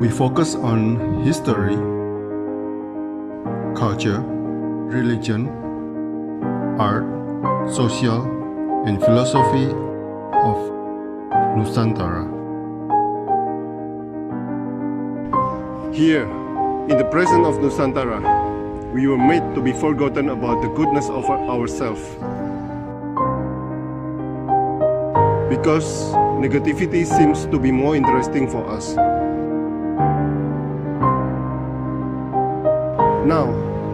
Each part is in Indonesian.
We focus on history, culture, religion, art, social, and philosophy of Nusantara. Here, in the presence of Nusantara, we were made to be forgotten about the goodness of ourselves. Because negativity seems to be more interesting for us. Now,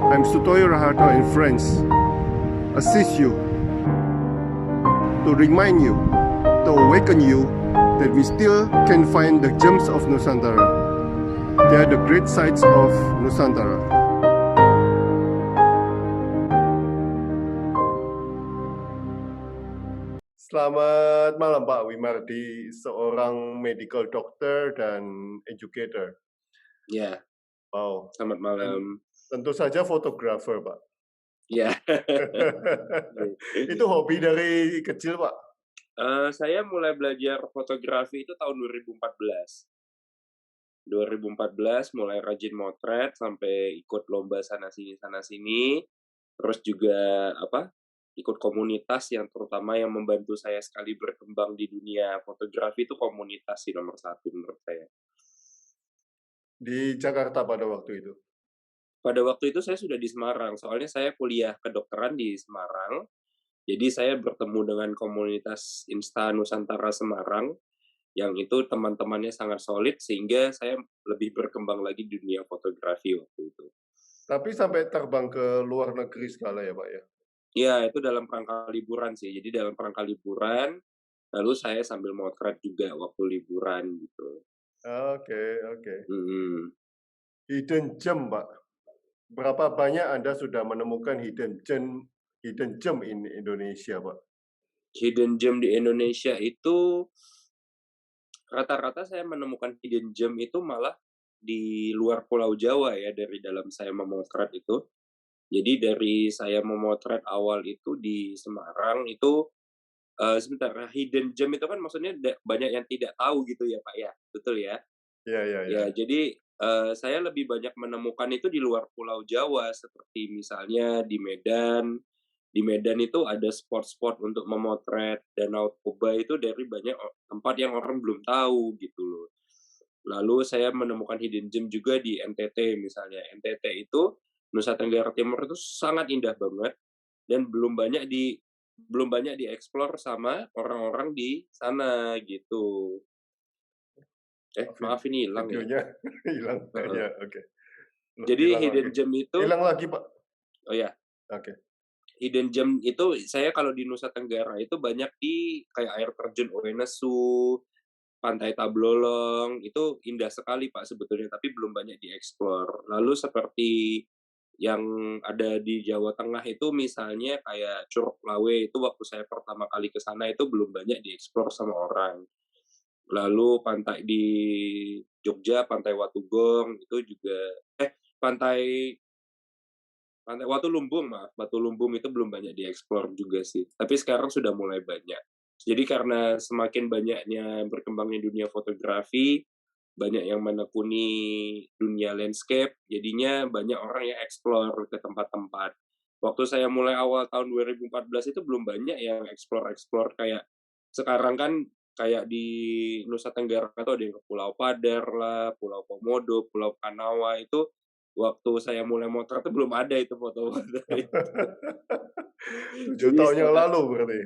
I'm Sutoyo Raharto and friends, assist you, to remind you, to awaken you, that we still can find the gems of Nusantara. They are the great sights of Nusantara. Selamat malam Pak Wimardi, seorang medical doctor dan educator. Ya, Wow. selamat malam. Tentu saja fotografer, Pak. Ya. Itu hobi dari kecil, Pak? Saya mulai belajar fotografi itu tahun 2014. 2014 mulai rajin motret sampai ikut lomba sana-sini. Terus juga ikut komunitas yang terutama yang membantu saya sekali berkembang di dunia fotografi itu komunitas sih nomor satu menurut saya. Di Jakarta pada waktu itu? Pada waktu itu saya sudah di Semarang, soalnya saya kuliah kedokteran di Semarang. Jadi saya bertemu dengan komunitas Insta Nusantara Semarang, yang itu teman-temannya sangat solid, sehingga saya lebih berkembang lagi di dunia fotografi waktu itu. Tapi sampai terbang ke luar negeri segala ya, Pak ya? Iya, itu dalam rangka liburan sih. Jadi dalam rangka liburan, lalu saya sambil motret juga waktu liburan gitu. Oke. Hidden gem, Pak. Berapa banyak Anda sudah menemukan hidden gem in Indonesia, Pak? Hidden gem di Indonesia itu rata-rata saya menemukan hidden gem itu malah di luar Pulau Jawa ya, dari dalam saya memotret itu. Jadi dari saya memotret awal itu di Semarang itu hidden gem itu kan maksudnya banyak yang tidak tahu gitu ya Pak ya, betul ya? Iya. Ya, jadi saya lebih banyak menemukan itu di luar Pulau Jawa, seperti misalnya di Medan. Di Medan itu ada spot-spot untuk memotret Danau Toba itu dari banyak tempat yang orang belum tahu gitu loh. Lalu saya menemukan hidden gem juga di NTT misalnya. NTT itu Nusa Tenggara Timur itu sangat indah banget dan belum banyak dieksplor sama orang-orang di sana gitu. Maaf ini hilang ya. Videonya hilang. Ya, oke. Jadi hidden gem itu hilang lagi, Pak. Oh ya. Oke. Hidden gem itu saya kalau di Nusa Tenggara itu banyak di kayak air terjun Oenesu, Pantai Tablolong, itu indah sekali Pak sebetulnya, tapi belum banyak dieksplor. Lalu seperti yang ada di Jawa Tengah itu misalnya kayak Curug Lawe, itu waktu saya pertama kali ke sana itu belum banyak dieksplor sama orang. Lalu pantai di Jogja, Pantai Watugong, itu juga Pantai Watu Lumbung itu belum banyak dieksplor juga sih. Tapi sekarang sudah mulai banyak. Jadi karena semakin banyaknya berkembangnya dunia fotografi, banyak yang menekuni dunia landscape, jadinya banyak orang yang eksplor ke tempat-tempat. Waktu saya mulai awal tahun 2014 itu belum banyak yang eksplor kayak sekarang kan, kayak di Nusa Tenggara itu ada yang ke Pulau Padar lah, Pulau Komodo, Pulau Kanawa, itu waktu saya mulai motret itu belum ada itu foto-foto itu. 7 tahun yang lalu berarti?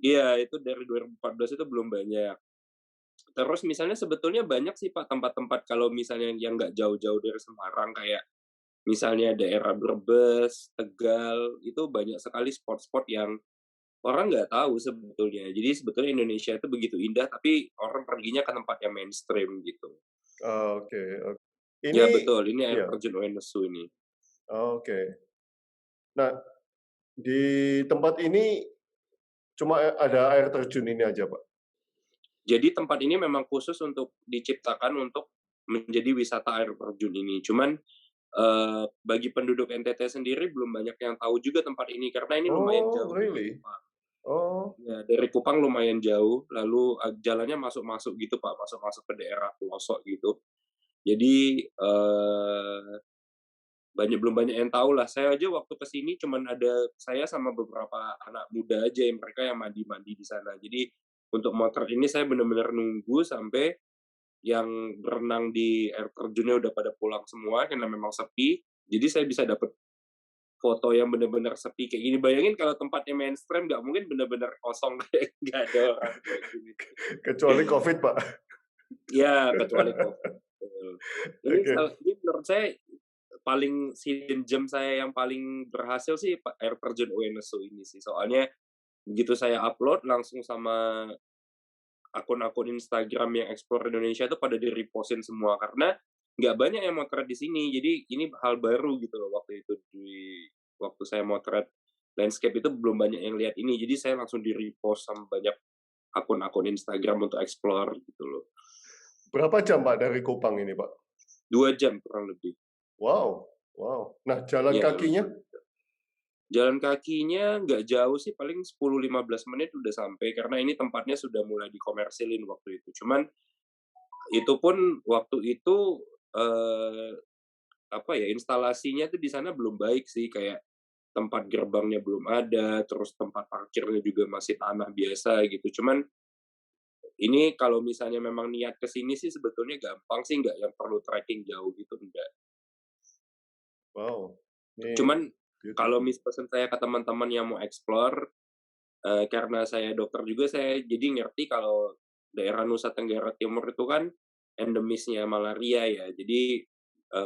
Iya, itu dari 2014 itu belum banyak. Terus misalnya sebetulnya banyak sih Pak tempat-tempat kalau misalnya yang nggak jauh-jauh dari Semarang, kayak misalnya daerah Brebes, Tegal, itu banyak sekali spot-spot yang orang nggak tahu sebetulnya. Jadi sebetulnya Indonesia itu begitu indah, tapi orang perginya ke tempat yang mainstream gitu. Oke. Ya betul, ini air iya. terjun Oenesu ini. Oke. Nah, di tempat ini cuma ada air terjun ini aja, Pak? Jadi tempat ini memang khusus untuk diciptakan untuk menjadi wisata air terjun ini. Cuman bagi penduduk NTT sendiri belum banyak yang tahu juga tempat ini karena ini lumayan jauh dari Kupang. Ya, dari Kupang lumayan jauh, lalu jalannya masuk-masuk gitu Pak, masuk-masuk ke daerah pelosok gitu. Jadi belum banyak yang tahu lah. Saya aja waktu ke sini cuman ada saya sama beberapa anak muda aja yang mereka yang mandi-mandi di sana. Jadi untuk motret ini saya benar-benar nunggu sampai yang berenang di air terjunnya udah pada pulang semua karena memang sepi. Jadi saya bisa dapat foto yang benar-benar sepi kayak gini. Bayangin kalau tempatnya mainstream nggak mungkin benar-benar kosong kayak nggak ada orang kayak gini. Kecuali COVID, Pak. Ya, kecuali COVID. Betul. Oke. Ini menurut saya paling hidden gem saya yang paling berhasil sih air terjun Uenesu ini sih. Soalnya begitu saya upload langsung sama akun-akun Instagram yang explore Indonesia itu pada di-repostin semua karena nggak banyak yang motret di sini. Jadi ini hal baru gitu loh waktu itu waktu saya motret landscape itu belum banyak yang lihat ini. Jadi saya langsung di-repost sama banyak akun-akun Instagram untuk explore gitu loh. Berapa jam, Pak, dari Kupang ini, Pak? 2 jam kurang lebih. Wow. Nah, jalan Ya, kakinya? jalan kakinya nggak jauh sih, paling 10-15 menit udah sampai, karena ini tempatnya sudah mulai dikomersilin waktu itu. Cuman, itu pun waktu itu, instalasinya tuh di sana belum baik sih, kayak tempat gerbangnya belum ada, terus tempat parkirnya juga masih tanah biasa gitu. Cuman, ini kalau misalnya memang niat ke sini sih sebetulnya gampang sih, nggak yang perlu trekking jauh gitu, enggak. Wow. Ini Cuman, kalau beautiful. pesan saya ke teman-teman yang mau explore, karena saya dokter juga, saya jadi ngerti kalau daerah Nusa Tenggara Timur itu kan endemisnya malaria ya. Jadi,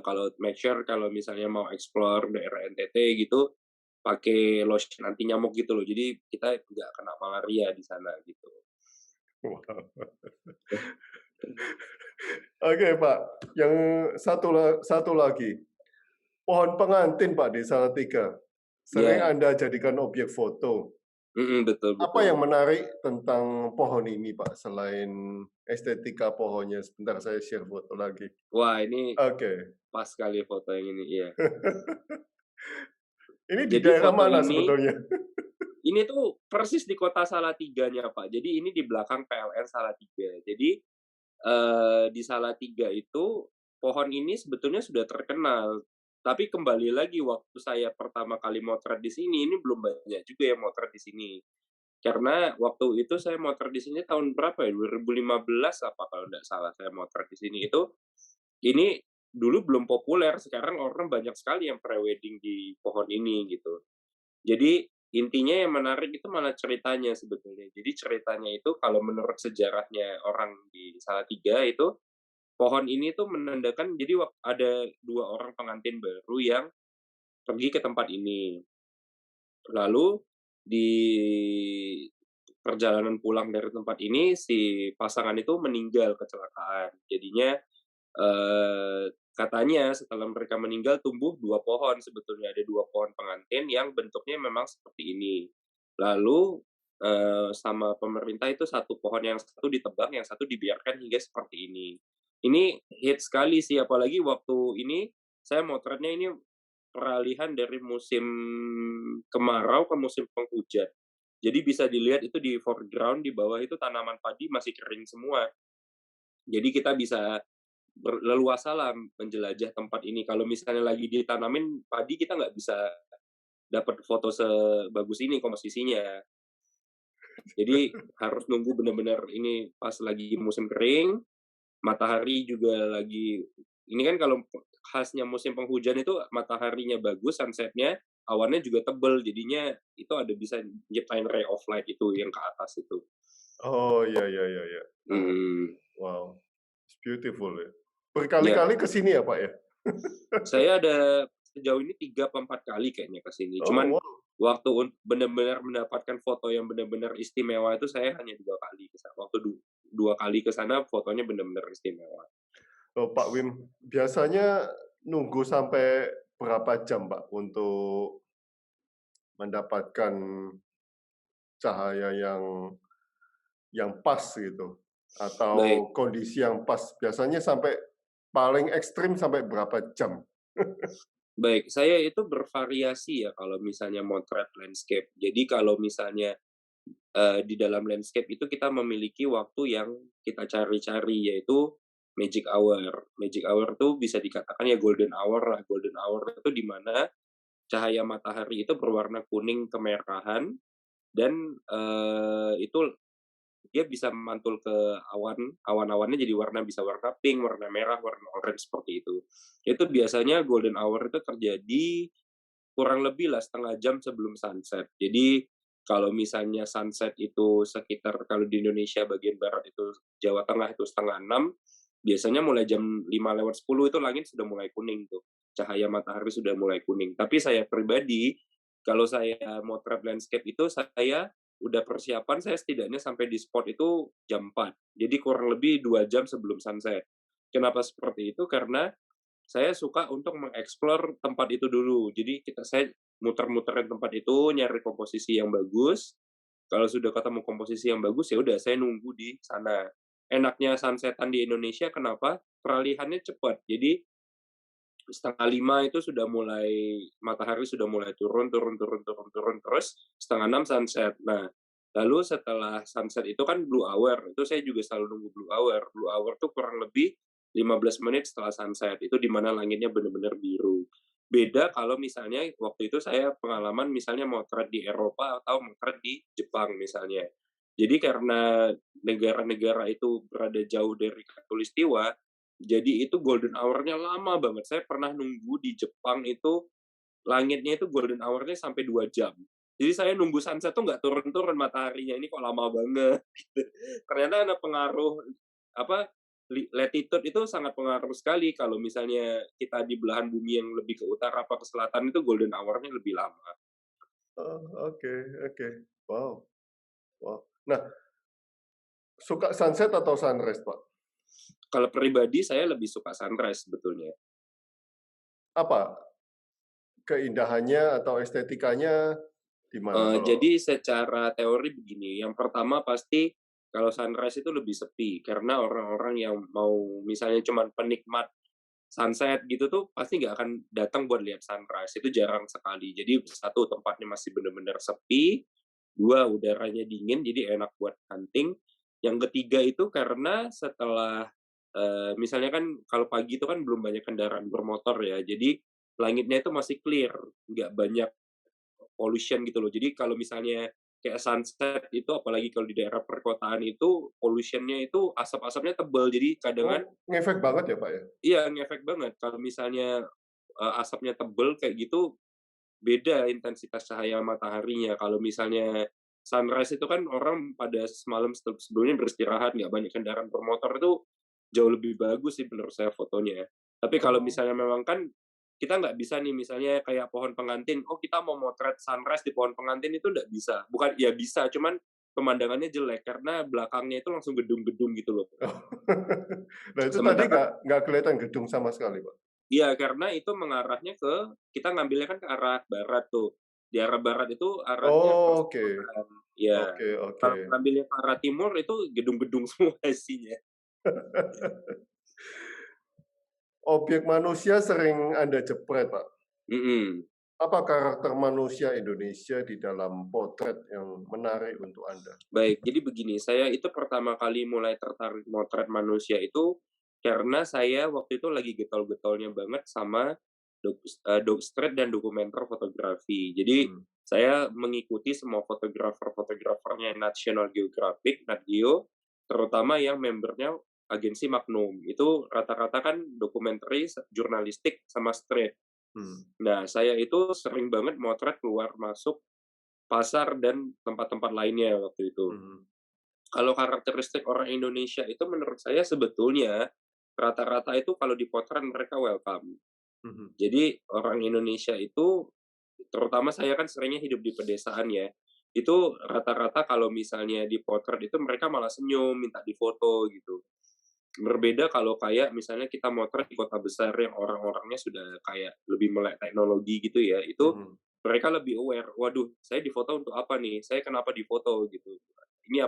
kalau make sure kalau misalnya mau explore daerah NTT gitu, pakai lotion anti nyamuk gitu loh. Jadi kita nggak kena malaria di sana gitu. Wow. Oke, Pak. Yang satu lagi. Pohon pengantin, Pak, di Salatiga. Sering Ya, Anda jadikan objek foto. betul Apa yang betul. menarik tentang pohon ini, Pak, selain estetika pohonnya? Sebentar, saya share foto lagi. Wah, ini Oke. pas sekali foto yang ini, iya. Ini di Jadi daerah foto mana ini sebetulnya? Ini tuh persis di kota Salatiganya, Pak. Jadi ini di belakang PLN Salatiga. Jadi, di Salatiga itu, pohon ini sebetulnya sudah terkenal. Tapi kembali lagi waktu saya pertama kali motret di sini, ini belum banyak juga yang motret di sini. Karena waktu itu saya motret di sini tahun berapa ya, 2015 apa kalau nggak salah saya motret di sini itu, ini dulu belum populer, sekarang orang banyak sekali yang pre-wedding di pohon ini gitu. Jadi intinya yang menarik itu malah ceritanya sebetulnya. Jadi ceritanya itu kalau menurut sejarahnya orang di Salatiga itu, pohon ini tuh menandakan jadi ada 2 orang pengantin baru yang pergi ke tempat ini. Lalu di perjalanan pulang dari tempat ini si pasangan itu meninggal kecelakaan. Jadinya katanya setelah mereka meninggal tumbuh 2 pohon sebetulnya, ada 2 pohon pengantin yang bentuknya memang seperti ini. Lalu, sama pemerintah itu satu pohon yang satu ditebang, yang satu dibiarkan hingga seperti ini. Ini hits sekali sih, apalagi waktu ini saya motretnya ini peralihan dari musim kemarau ke musim penghujan. Jadi bisa dilihat itu di foreground, di bawah itu tanaman padi masih kering semua. Jadi kita bisa leluasalah menjelajah tempat ini. Kalau misalnya lagi ditanamin padi, kita nggak bisa dapat foto sebagus ini komposisinya. Jadi harus nunggu benar-benar ini pas lagi musim kering, matahari juga lagi ini kan kalau khasnya musim penghujan itu mataharinya bagus, sunset-nya, awannya juga tebel, jadinya itu ada bisa nyiptain ray of light itu yang ke atas itu. Oh, iya. Mhm, Wow. It's beautiful ya. ya. Berkali-kali ke sini ya, Pak, ya? Saya ada sejauh ini 3 apa 4 kali kayaknya ke sini. Oh, Cuman wow. waktu benar-benar mendapatkan foto yang benar-benar istimewa itu saya hanya 2 kali ke sana. Waktu 2 kali ke sana fotonya benar-benar istimewa. Oh, Pak Wim, biasanya nunggu sampai berapa jam, Pak, untuk mendapatkan cahaya yang pas gitu, Baik atau kondisi yang pas? Biasanya sampai paling ekstrim sampai berapa jam? baik. Saya itu bervariasi ya kalau misalnya motret landscape. Jadi kalau misalnya, di dalam landscape itu kita memiliki waktu yang kita cari-cari, yaitu magic hour. Magic hour tuh bisa dikatakan ya golden hour lah. Golden hour itu di mana cahaya matahari itu berwarna kuning kemerahan dan, itu dia bisa memantul ke awan, awan-awannya jadi bisa warna pink, warna merah, warna orange seperti itu. Itu biasanya golden hour itu terjadi kurang lebih lah setengah jam sebelum sunset. Jadi kalau misalnya sunset itu sekitar kalau di Indonesia bagian barat itu Jawa Tengah itu setengah 6, biasanya mulai jam 5:10 itu langit sudah mulai kuning tuh, cahaya matahari sudah mulai kuning. Tapi saya pribadi, kalau saya motret landscape itu saya udah persiapan saya setidaknya sampai di spot itu jam 4. Jadi kurang lebih 2 jam sebelum sunset. Kenapa seperti itu? Karena saya suka untuk mengeksplor tempat itu dulu. Jadi saya muter-muterin tempat itu, nyari komposisi yang bagus. Kalau sudah ketemu komposisi yang bagus, ya udah saya nunggu di sana. Enaknya sunsetan di Indonesia kenapa? Peralihannya cepat. Jadi 4:30 itu sudah mulai matahari sudah mulai turun terus 5:30 sunset. Nah, lalu setelah sunset itu kan blue hour, itu saya juga selalu nunggu blue hour. Blue hour tuh kurang lebih 15 menit setelah sunset, itu di mana langitnya benar-benar biru. Beda kalau misalnya waktu itu saya pengalaman misalnya motret di Eropa atau motret di Jepang misalnya. Jadi karena negara-negara itu berada jauh dari khatulistiwa, jadi itu golden hour-nya lama banget. Saya pernah nunggu di Jepang itu, langitnya itu golden hour-nya sampai 2 jam. Jadi saya nunggu sunset tuh nggak turun-turun mataharinya, ini kok lama banget, gitu. Ternyata ada pengaruh, apa, latitude itu sangat pengaruh sekali kalau misalnya kita di belahan bumi yang lebih ke utara apa ke selatan itu golden hour-nya lebih lama. Oh, oke, oke. Wow, wow. Nah, suka sunset atau sunrise, Pak? Kalau pribadi saya lebih suka sunrise sebetulnya. Apa keindahannya atau estetikanya di mana kalau Jadi secara teori begini, yang pertama pasti kalau sunrise itu lebih sepi, karena orang-orang yang mau misalnya cuman penikmat sunset gitu tuh pasti nggak akan datang buat lihat sunrise, itu jarang sekali. Jadi satu tempatnya masih benar-benar sepi, 2 udaranya dingin jadi enak buat hunting, yang ketiga itu karena setelah, misalnya kan kalau pagi itu kan belum banyak kendaraan bermotor ya, jadi langitnya itu masih clear, nggak banyak pollution gitu loh. Jadi kalau misalnya kayak sunset itu apalagi kalau di daerah perkotaan itu pollution-nya itu asap-asapnya tebal. Jadi kadang kan ngefek banget ya, Pak, ya? iya ngefek banget kalau misalnya, asapnya tebel kayak gitu, beda intensitas cahaya mataharinya. Kalau misalnya sunrise itu kan orang pada semalam sebelumnya beristirahat, nggak banyak kendaraan bermotor, itu jauh lebih bagus sih menurut saya fotonya. Tapi kalau Oh. misalnya memang kan kita nggak bisa nih misalnya kayak pohon pengantin, oh kita mau motret sunrise di pohon pengantin itu nggak bisa. Bukan ya bisa, cuman pemandangannya jelek karena belakangnya itu langsung gedung-gedung gitu loh. Nah, itu tadi Sementara nggak kelihatan gedung sama sekali, Pak? iya, karena itu mengarahnya ke kita ngambilnya kan ke arah barat tuh. Di arah barat itu arahnya Oh, oke. persawahan. Iya. Oke, oke. Kalau ngambilnya ke arah timur itu gedung-gedung semua isinya. Objek manusia sering Anda jepret, Pak. Mhm. Apa karakter manusia Indonesia di dalam potret yang menarik untuk Anda? Baik, jadi begini, saya itu pertama kali mulai tertarik motret manusia itu karena saya waktu itu lagi getol-getolnya banget sama dog street dan dokumenter fotografi. Jadi Hmm. saya mengikuti semua fotografer-fotografernya National Geographic, Nat Geo, terutama yang membernya agensi Magnum. Itu rata-rata kan dokumenter jurnalistik sama street. Hmm. Nah, saya itu sering banget motret keluar masuk pasar dan tempat-tempat lainnya waktu itu. Hmm. Kalau karakteristik orang Indonesia itu menurut saya sebetulnya rata-rata itu kalau dipotret mereka welcome. Hmm. Jadi orang Indonesia itu, terutama saya kan seringnya hidup di pedesaan ya, itu rata-rata kalau misalnya dipotret itu mereka malah senyum, minta difoto gitu. Berbeda kalau kayak misalnya kita motret di kota besar yang orang-orangnya sudah kayak lebih melek teknologi gitu ya, itu Hmm. mereka lebih aware, "Waduh, saya difoto untuk apa nih? Saya kenapa difoto?" Gitu. Ini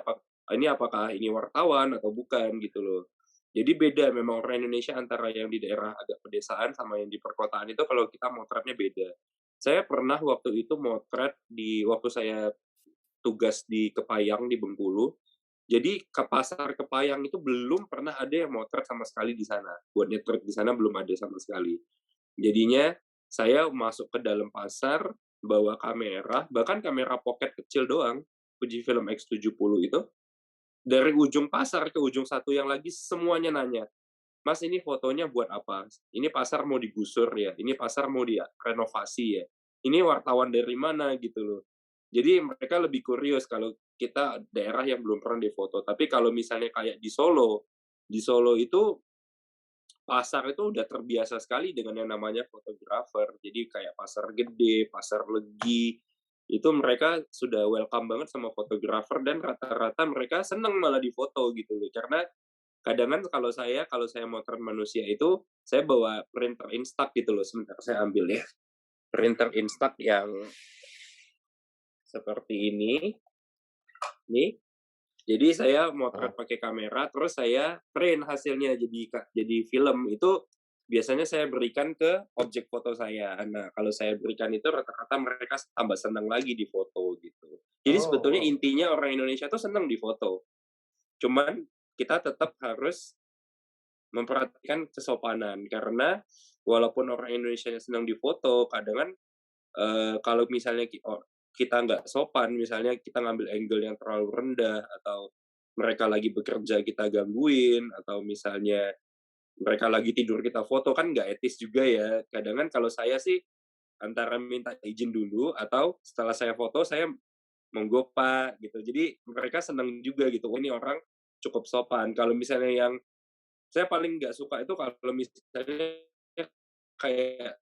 apakah ini wartawan atau bukan gitu loh. Jadi beda memang orang Indonesia antara yang di daerah agak pedesaan sama yang di perkotaan itu kalau kita motretnya beda. Saya pernah waktu itu motret waktu saya tugas di Kepayang di Bengkulu, Jadi ke pasar Kepayang itu belum pernah ada yang motret sama sekali di sana. Buat nyetret di sana belum ada sama sekali. Jadinya saya masuk ke dalam pasar, bawa kamera, bahkan kamera pocket kecil doang, Fujifilm X70 itu, dari ujung pasar ke ujung satu yang lagi semuanya nanya, "Mas, ini fotonya buat apa? Ini pasar mau digusur ya? Ini pasar mau direnovasi ya? Ini wartawan dari mana?" Gitu loh. Jadi mereka lebih kurius kalau kita daerah yang belum pernah difoto. Tapi kalau misalnya kayak di Solo itu pasar itu udah terbiasa sekali dengan yang namanya fotografer. Jadi kayak pasar gede, pasar Legi, itu mereka sudah welcome banget sama fotografer dan rata-rata mereka seneng malah difoto gitu loh. Karena kadang kan kalau saya motret manusia itu, saya bawa printer Instax gitu loh, sebentar saya ambil ya. Printer Instax yang seperti ini, nih. Jadi saya Ah, motret pakai kamera, terus saya print hasilnya jadi film. Itu biasanya saya berikan ke objek foto saya. Nah, kalau saya berikan itu rata-rata mereka tambah senang lagi di foto gitu. Jadi oh, sebetulnya wow. intinya orang Indonesia tuh senang di foto. Cuman kita tetap harus memperhatikan kesopanan karena walaupun orang Indonesia senang difoto, kadang kan kalau misalnya kita nggak sopan, misalnya kita ngambil angle yang terlalu rendah atau mereka lagi bekerja kita gangguin atau misalnya mereka lagi tidur kita foto kan nggak etis juga ya. Kadang kan kalau saya sih antara minta izin dulu atau setelah saya foto saya monggo Pak gitu. Jadi mereka senang juga gitu. Oh ini orang cukup sopan. Kalau misalnya yang saya paling nggak suka itu kalau misalnya kayak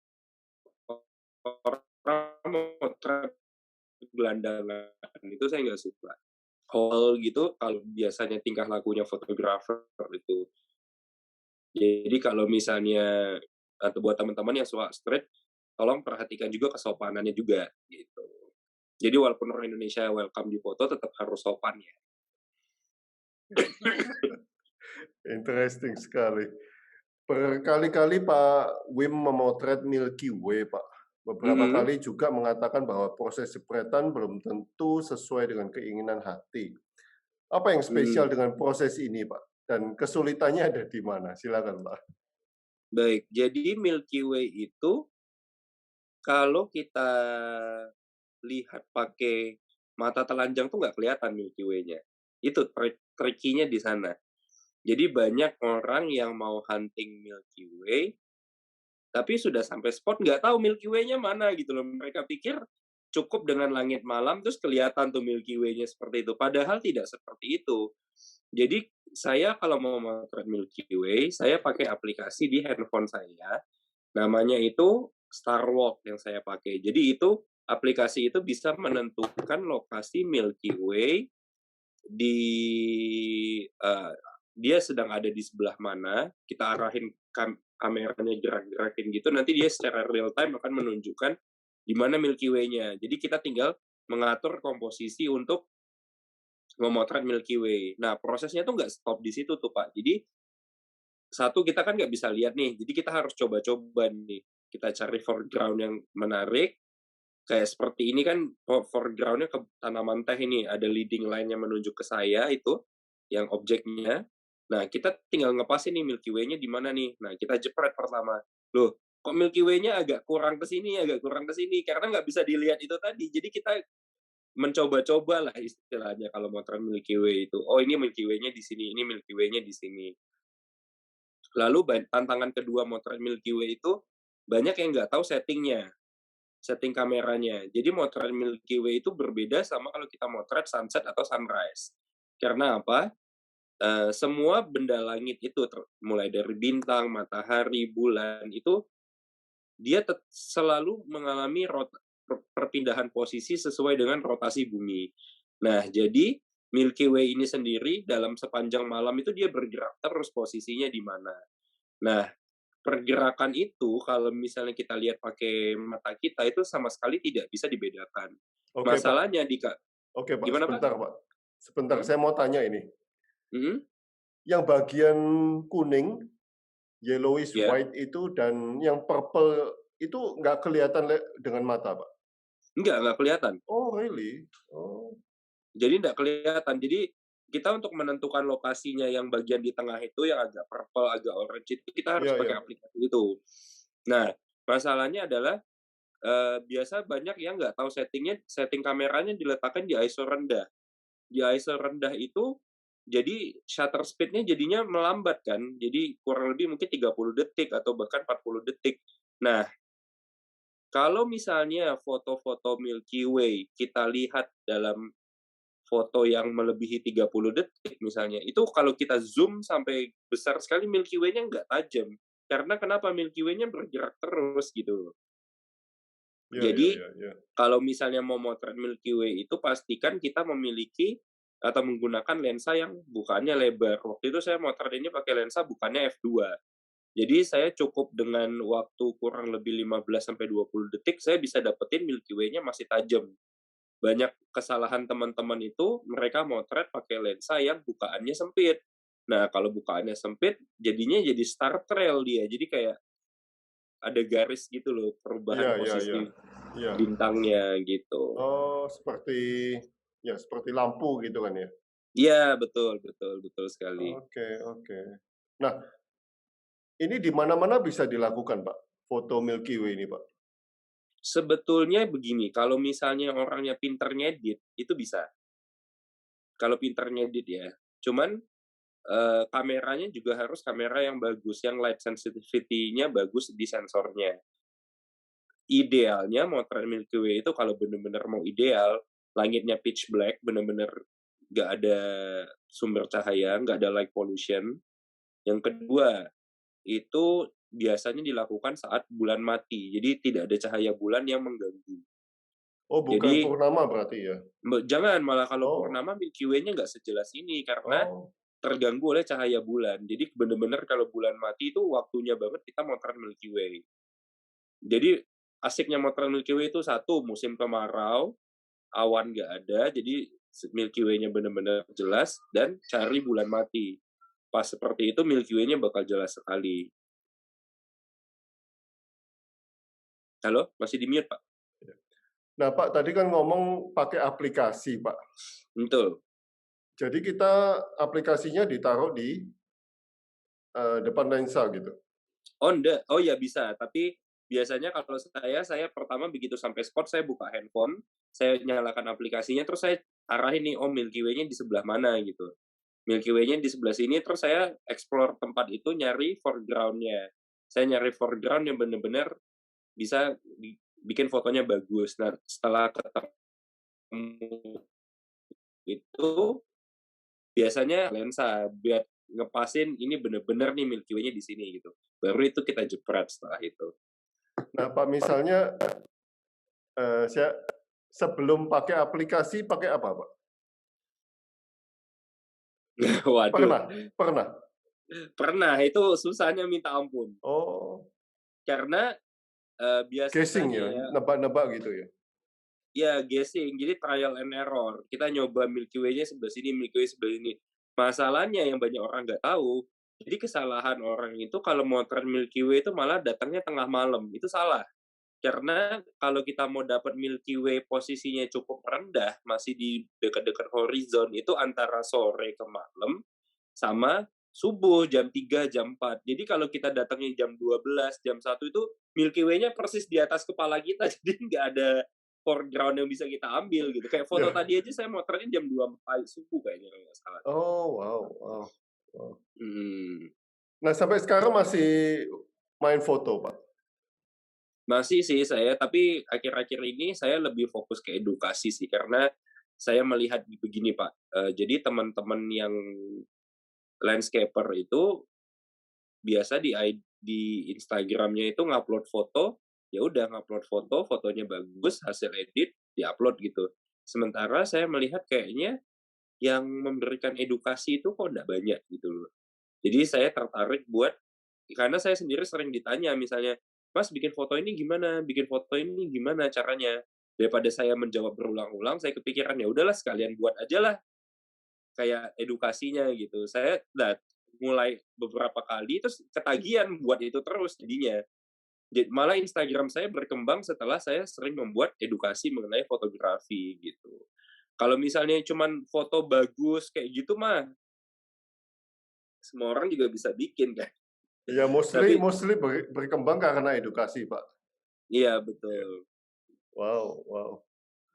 orang motret gelandangan, itu saya nggak suka. Hall gitu, kalau biasanya tingkah lakunya fotografer itu. Jadi kalau misalnya atau buat teman-teman yang suka street, tolong perhatikan juga kesopanannya juga, gitu. Jadi walaupun orang Indonesia welcome di foto, tetap harus sopan ya. Interesting sekali. Berkali-kali Pak Wim memotret Milky Way, Pak. Beberapa Mhm, kali juga mengatakan bahwa proses jepretan belum tentu sesuai dengan keinginan hati. Apa yang spesial mmm, dengan proses ini, Pak? Dan kesulitannya ada di mana? Silakan, Pak. baik. Jadi Milky Way itu kalau kita lihat pakai mata telanjang tuh nggak kelihatan Milky Way-nya. Itu tricky-nya di sana. Jadi banyak orang yang mau hunting Milky Way, tapi sudah sampai spot nggak tahu Milky Way-nya mana gitu loh. Mereka pikir cukup dengan langit malam terus kelihatan tuh Milky Way-nya seperti itu. Padahal tidak seperti itu. Jadi saya kalau mau motret Milky Way, saya pakai aplikasi di handphone saya. Namanya itu Starwalk yang saya pakai. Jadi itu aplikasi itu bisa menentukan lokasi Milky Way di eee, dia sedang ada di sebelah mana, kita arahin kameranya gerak-gerakin gitu, nanti dia secara real time akan menunjukkan di mana Milky Way-nya. Jadi kita tinggal mengatur komposisi untuk memotret Milky Way. Nah, prosesnya tuh nggak stop di situ tuh, Pak. Jadi, satu kita kan nggak bisa lihat nih, jadi kita harus coba-coba nih. Kita cari foreground yang menarik, kayak seperti ini kan foreground-nya ke tanaman teh ini, ada leading line yang menunjuk ke saya itu, yang objeknya. Nah, kita tinggal ngepasin nih Milky Way-nya di mana nih. Nah, kita jepret pertama. Loh, kok Milky Way-nya agak kurang ke sini agak kurang ke sini, karena nggak bisa dilihat itu tadi. Jadi kita mencoba-coba lah istilahnya kalau motret Milky Way itu. Oh, ini Milky Way-nya di sini, ini Milky Way-nya di sini. Lalu tantangan kedua motret Milky Way itu, banyak yang nggak tahu settingnya. Setting kameranya. Jadi motret Milky Way itu berbeda sama kalau kita motret sunset atau sunrise. Karena apa? Semua benda langit itu mulai dari bintang, matahari, bulan itu dia selalu mengalami perpindahan posisi sesuai dengan rotasi bumi. Nah, jadi Milky Way ini sendiri dalam sepanjang malam itu dia bergerak terus posisinya di mana. Nah, pergerakan itu kalau misalnya kita lihat pakai mata kita itu sama sekali tidak bisa dibedakan. Oke, Pak. Masalahnya di Kak, Oke, Pak. gimana Pak? Sebentar, Pak. Sebentar, Mhm, saya mau tanya ini. mhm, Yang bagian kuning, yellowish iya. white itu, dan yang purple itu nggak kelihatan dengan mata, Pak? Nggak kelihatan. Oh, really? Oh, Jadi nggak kelihatan. Jadi kita untuk menentukan lokasinya yang bagian di tengah itu yang agak purple, agak orange itu kita harus Iya, iya. pakai aplikasi itu. Nah, masalahnya adalah, biasa banyak yang nggak tahu setting kameranya diletakkan di ISO rendah. Di ISO rendah itu, jadi shutter speed-nya jadinya melambat kan, jadi kurang lebih mungkin 30 detik atau bahkan 40 detik. Nah, kalau misalnya foto-foto Milky Way kita lihat dalam foto yang melebihi 30 detik misalnya, itu kalau kita zoom sampai besar sekali Milky Way-nya nggak tajam. Karena kenapa? Milky Way-nya bergerak terus gitu. Iya, iya, Jadi, iya, iya. kalau misalnya mau motret Milky Way itu pastikan kita memiliki atau menggunakan lensa yang bukannya lebar. Waktu itu saya motret ini pakai lensa bukannya f2. Jadi saya cukup dengan waktu kurang lebih 15 sampai 20 detik saya bisa dapetin Milky Way-nya masih tajam. Banyak kesalahan teman-teman itu mereka motret pakai lensa yang bukaannya sempit. Nah, kalau bukaannya sempit jadinya jadi star trail dia. Jadi kayak ada garis gitu loh Iya, perubahan iya, iya. posisi Iya. bintangnya gitu. Oh, seperti lampu gitu kan ya? Iya, betul betul betul sekali. Oke, oke. Nah, ini di mana-mana bisa dilakukan, Pak, foto Milky Way ini, Pak? Sebetulnya begini, kalau misalnya orangnya pinter ngedit, itu bisa. Kalau pinter ngedit ya. Cuman, kameranya juga harus kamera yang bagus, yang light sensitivity-nya bagus di sensornya. Idealnya motret Milky Way itu kalau bener-bener mau ideal, langitnya pitch black, bener-bener nggak ada sumber cahaya, nggak ada light pollution. Yang kedua, itu biasanya dilakukan saat bulan mati, jadi tidak ada cahaya bulan yang mengganggu. Oh, bukan Jadi, purnama berarti ya? jangan, malah kalau Oh, purnama Milky Way-nya nggak sejelas ini, karena oh, terganggu oleh cahaya bulan. Jadi bener-bener kalau bulan mati itu waktunya banget kita motret Milky Way. Jadi asiknya motret Milky Way itu satu, musim kemarau, awan nggak ada, jadi Milky Way-nya bener-bener jelas, dan cari bulan mati. Pas seperti itu Milky Way-nya bakal jelas sekali. Halo? Masih di-mute, Pak? iya. Nah, Pak, tadi kan ngomong pakai aplikasi, Pak. Betul. Jadi kita aplikasinya ditaruh di depan lensa gitu? Oh, enggak. Oh, ya bisa, tapi biasanya kalau saya pertama begitu sampai spot saya buka handphone, saya nyalakan aplikasinya, terus saya arahin nih, oh Milky Way-nya di sebelah mana gitu. Milky Way-nya di sebelah sini, terus saya explore tempat itu nyari foreground-nya. Saya nyari foreground yang bener-bener bisa bikin fotonya bagus. Nah, setelah ketemu itu, biasanya lensa biar ngepasin ini bener-bener nih Milky Way-nya di sini gitu. Baru itu kita jepret setelah itu. Nah, Pak, misalnya saya sebelum pakai aplikasi, pakai apa, Pak? Waduh, Pernah? Pernah? pernah itu susahnya minta ampun. Oh, Karena guessing biasanya ya? ya, Nebak-nebak gitu ya? ya guessing, jadi trial and error. Kita nyoba Milky Way-nya sebelah sini, Milky Way sebelah ini. Masalahnya yang banyak orang nggak tahu, jadi kesalahan orang itu kalau motret Milky Way itu malah datangnya tengah malam. Itu salah. Karena kalau kita mau dapat Milky Way posisinya cukup rendah, masih di dekat-dekat horizon, itu antara sore ke malam sama subuh jam 3 jam 4. Jadi kalau kita datangnya jam 12 jam 1 itu Milky Way-nya persis di atas kepala kita, jadi nggak ada foreground yang bisa kita ambil gitu. Kayak foto Ya. tadi aja saya motretnya jam 2 pagi subuh kayaknya kalau nggak salah. Oh, wow, wow, wow. Hmm. Nah, sampai sekarang masih main foto, Pak? Masih sih saya, tapi akhir-akhir ini saya lebih fokus ke edukasi sih, karena saya melihat begini Pak, jadi teman-teman yang landscaper itu biasa di Instagram-nya itu ngupload foto, ya udah ngupload foto, fotonya bagus, hasil edit, diupload gitu. Sementara saya melihat kayaknya yang memberikan edukasi itu kok nggak banyak gitu loh. Jadi saya tertarik buat karena saya sendiri sering ditanya misalnya, "Mas bikin foto ini gimana? Bikin foto ini gimana caranya?" Daripada saya menjawab berulang-ulang, saya kepikiran, ya udahlah sekalian buat aja lah kayak edukasinya gitu. Saya mulai beberapa kali terus ketagihan buat itu terus jadinya. Malah Instagram saya berkembang setelah saya sering membuat edukasi mengenai fotografi gitu. Kalau misalnya cuman foto bagus kayak gitu mah, semua orang juga bisa bikin kan. Ya Tapi mostly berkembang karena edukasi, Pak. iya Ya. betul. Wow, wow.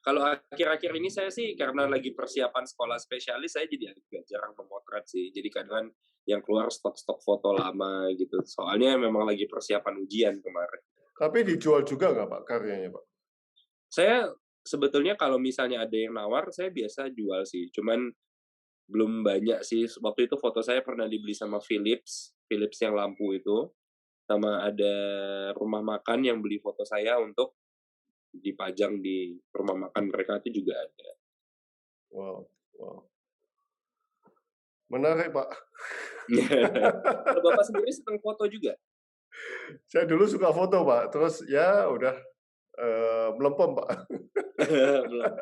Kalau akhir-akhir ini saya sih karena lagi persiapan sekolah spesialis, saya jadi agak jarang memotret sih. Jadi kadang yang keluar stok-stok foto lama gitu. Soalnya memang lagi persiapan ujian kemarin. Tapi dijual juga nggak, Pak, karyanya, Pak? Saya sebetulnya kalau misalnya ada yang nawar, saya biasa jual sih. Cuman belum banyak sih. Waktu itu foto saya pernah dibeli sama Philips, Philips yang lampu itu. Sama ada rumah makan yang beli foto saya untuk dipajang di rumah makan mereka itu juga ada. Wow, wow. Menarik, Pak. Kalau Bapak sendiri senang foto juga? Saya dulu suka foto, Pak. Terus ya udah melempem, Pak. Belum.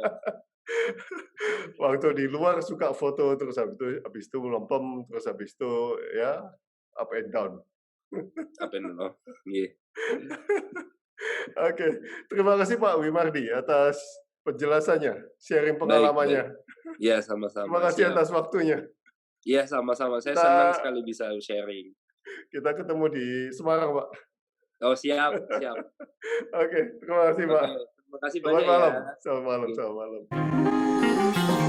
Waktu di luar suka foto, terus habis itu melempem, terus habis itu ya up and down. Apa nih? Oh, iya. Oke, terima kasih Pak Wimardi atas penjelasannya, sharing Baik, baik. pengalamannya. Iya, Terima sama-sama. kasih Siap. atas waktunya. Iya, sama-sama. Saya Kita senang sekali bisa sharing. kita ketemu di Semarang, Pak. Oh, siap, siap. Oke, terima kasih Pak. Oke, terima kasih Selamat banyak malam. ya. Selamat malam. Oke. Selamat malam.